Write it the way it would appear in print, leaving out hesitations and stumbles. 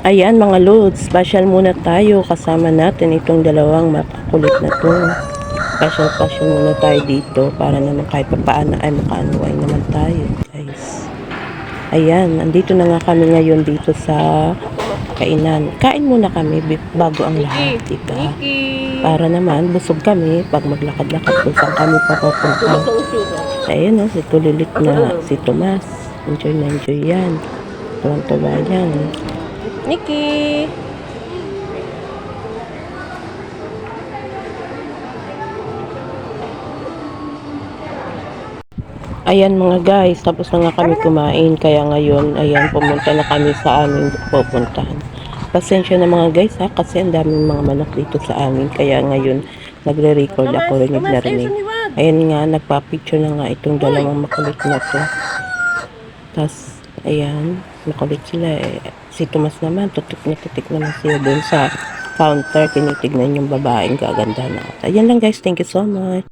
Ayan mga lods, special muna tayo kasama natin itong dalawang makukulit na to. Special muna tayo dito para naman kahit papaano ay makaanuway naman tayo guys. Ayan, andito na nga kami ngayon dito sa kainan. Kain muna kami bago ang lahat, diba? Para naman busog kami pag maglakad-lakad kung saan kami papupunta. Ayan o, si Tulilit na si Tomas. Enjoy na enjoy yan. Tuwang-tuwa yan. Nikki! Ayan mga guys, tapos na nga kami kumain. Kaya ngayon, ayan, pumunta na kami sa aming pupuntahan. Pasensya na mga guys ha, kasi ang daming mga manok dito sa amin. Kaya ngayon, nagre-record ako rinig na rinig. Ayan nga, nagpa-picture na nga itong dalawang makulit na to. Tapos, ayan, makulit sila eh. Si Tomas naman, tutik naman siya doon sa counter. Tinitignan yung babaeng gaganda na. Ayan lang guys, thank you so much.